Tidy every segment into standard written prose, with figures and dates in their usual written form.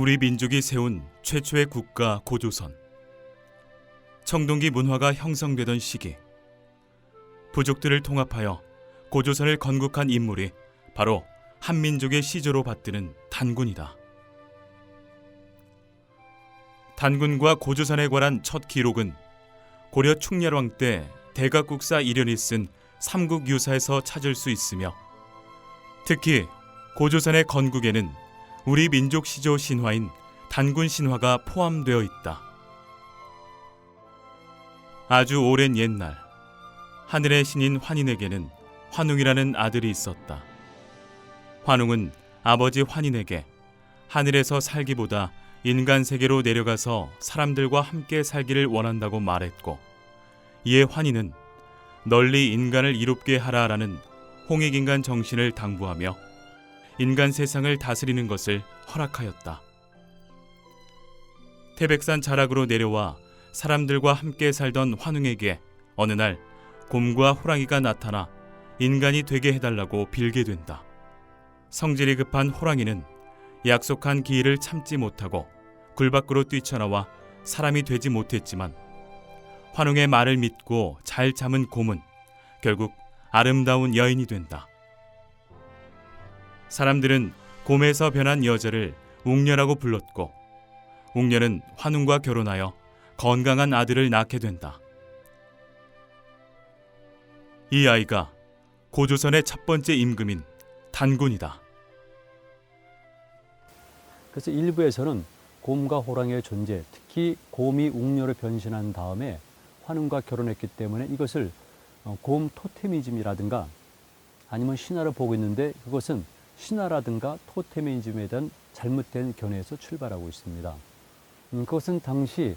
우리 민족이 세운 최초의 국가 고조선. 청동기 문화가 형성되던 시기, 부족들을 통합하여 고조선을 건국한 인물이 바로 한민족의 시조로 받드는 단군이다. 단군과 고조선에 관한 첫 기록은 고려 충렬왕 때 대각국사 이련이 쓴 삼국유사에서 찾을 수 있으며, 특히 고조선의 건국에는 우리 민족 시조 신화인 단군 신화가 포함되어 있다. 아주 오랜 옛날, 하늘의 신인 환인에게는 환웅이라는 아들이 있었다. 환웅은 아버지 환인에게 하늘에서 살기보다 인간 세계로 내려가서 사람들과 함께 살기를 원한다고 말했고, 이에 환인은 널리 인간을 이롭게 하라라는 홍익인간 정신을 당부하며 인간 세상을 다스리는 것을 허락하였다. 태백산 자락으로 내려와 사람들과 함께 살던 환웅에게 어느 날 곰과 호랑이가 나타나 인간이 되게 해달라고 빌게 된다. 성질이 급한 호랑이는 약속한 기일을 참지 못하고 굴 밖으로 뛰쳐나와 사람이 되지 못했지만, 환웅의 말을 믿고 잘 참은 곰은 결국 아름다운 여인이 된다. 사람들은 곰에서 변한 여자를 웅녀라고 불렀고, 웅녀는 환웅과 결혼하여 건강한 아들을 낳게 된다. 이 아이가 고조선의 첫 번째 임금인 단군이다. 그래서 일부에서는 곰과 호랑이의 존재, 특히 곰이 웅녀로 변신한 다음에 환웅과 결혼했기 때문에 이것을 곰 토테미즘이라든가 아니면 신화를 보고 있는데, 그것은 신화라든가 토테미즘에 대한 잘못된 견해에서 출발하고 있습니다. 그것은 당시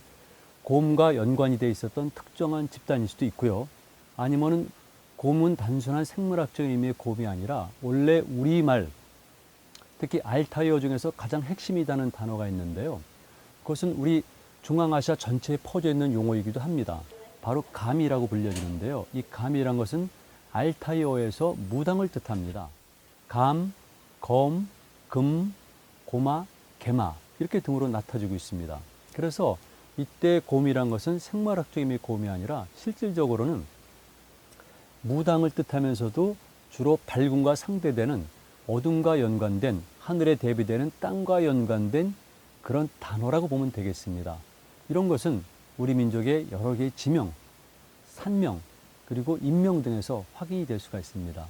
곰과 연관이 되어 있었던 특정한 집단일 수도 있고요. 아니면은 곰은 단순한 생물학적인 의미의 곰이 아니라 원래 우리말, 특히 알타이어 중에서 가장 핵심이라는 단어가 있는데요. 그것은 우리 중앙아시아 전체에 퍼져 있는 용어이기도 합니다. 바로 감이라고 불려지는데요. 이 감이란 것은 알타이어에서 무당을 뜻합니다. 감, 검, 금, 고마, 개마 이렇게 등으로 나타지고 있습니다. 그래서 이때 곰이란 것은 생물학적인 의미의 곰이 아니라 실질적으로는 무당을 뜻하면서도 주로 밝음과 상대되는 어둠과 연관된, 하늘에 대비되는 땅과 연관된 그런 단어라고 보면 되겠습니다. 이런 것은 우리 민족의 여러 개의 지명, 산명, 그리고 인명 등에서 확인이 될 수가 있습니다.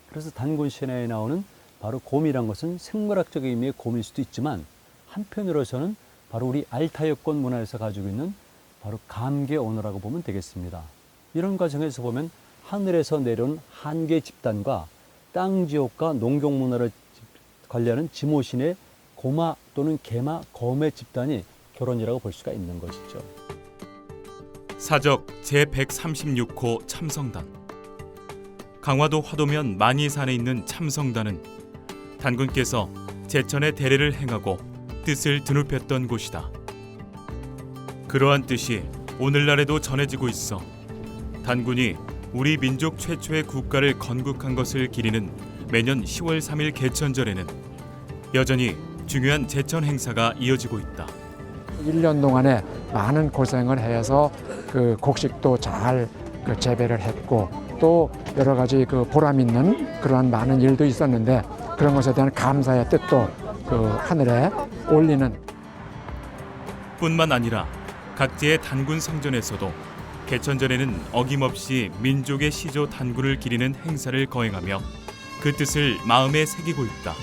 그래서 단군 신화에 나오는 바로 곰이란 것은 생물학적인 의미의 곰일 수도 있지만, 한편으로서는 바로 우리 알타이어권 문화에서 가지고 있는 바로 감계 언어라고 보면 되겠습니다. 이런 과정에서 보면 하늘에서 내려온 한계 집단과 땅 지옥과 농경 문화를 관리하는 지모신의 고마 또는 개마, 검의 집단이 결혼이라고 볼 수가 있는 것이죠. 사적 제136호 참성단. 강화도 화도면 만이산에 있는 참성단은 단군께서 제천의 대례를 행하고 뜻을 드높였던 곳이다. 그러한 뜻이 오늘날에도 전해지고 있어 단군이 우리 민족 최초의 국가를 건국한 것을 기리는 매년 10월 3일 개천절에는 여전히 중요한 제천 행사가 이어지고 있다. 1년 동안에 많은 고생을 해서 그 곡식도 잘 재배를 했고, 또 여러 가지 그 보람 있는 그러한 많은 일도 있었는데, 그런 것에 대한 감사의 뜻도 그 하늘에 올리는. 뿐만 아니라 각지의 단군 성전에서도 개천절에는 어김없이 민족의 시조 단군을 기리는 행사를 거행하며 그 뜻을 마음에 새기고 있다.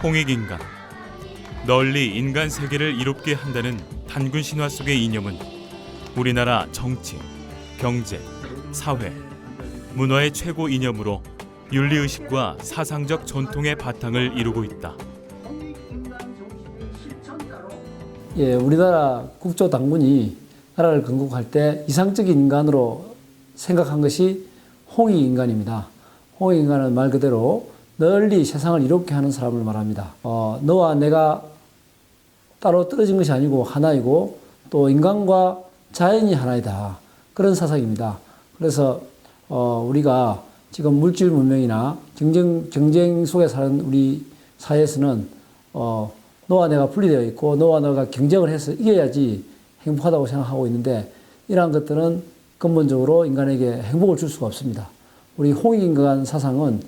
홍익인간, 널리 인간 세계를 이롭게 한다는 단군 신화 속의 이념은 우리나라 정치, 경제, 사회, 문화의 최고 이념으로 윤리의식과 사상적 전통의 바탕을 이루고 있다. 예, 우리나라 국조당군이 나라를 건국할 때 이상적인 인간으로 생각한 것이 홍익인간입니다. 홍익인간은 말 그대로 널리 세상을 이롭게 하는 사람을 말합니다. 너와 내가 따로 떨어진 것이 아니고 하나이고, 또 인간과 자연이 하나이다. 그런 사상입니다. 그래서 우리가 지금 물질 문명이나 경쟁 속에 사는 우리 사회에서는 너와 내가 분리되어 있고 너와 너가 경쟁을 해서 이겨야지 행복하다고 생각하고 있는데 이러한 것들은 근본적으로 인간에게 행복을 줄 수가 없습니다. 우리 홍익인간 사상은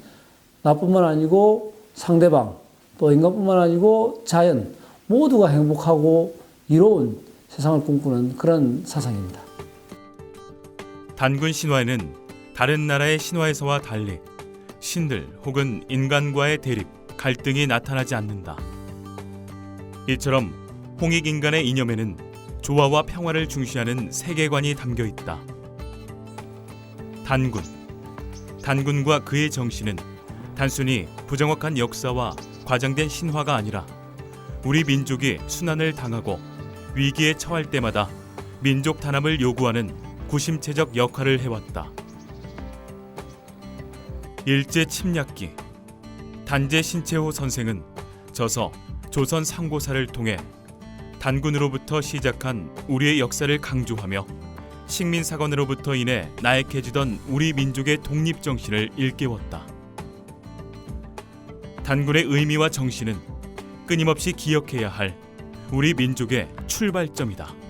나뿐만 아니고 상대방 또 인간뿐만 아니고 자연 모두가 행복하고 이로운 세상을 꿈꾸는 그런 사상입니다. 단군 신화에는 다른 나라의 신화에서와 달리 신들 혹은 인간과의 대립, 갈등이 나타나지 않는다. 이처럼 홍익인간의 이념에는 조화와 평화를 중시하는 세계관이 담겨 있다. 단군과 그의 정신은 단순히 부정확한 역사와 과장된 신화가 아니라 우리 민족이 순환을 당하고 위기에 처할 때마다 민족 단합을 요구하는 구심체적 역할을 해왔다. 일제 침략기 단재 신채호 선생은 저서 조선 상고사를 통해 단군으로부터 시작한 우리의 역사를 강조하며 식민사관으로부터 인해 나약해지던 우리 민족의 독립정신을 일깨웠다. 단군의 의미와 정신은 끊임없이 기억해야 할 우리 민족의 출발점이다.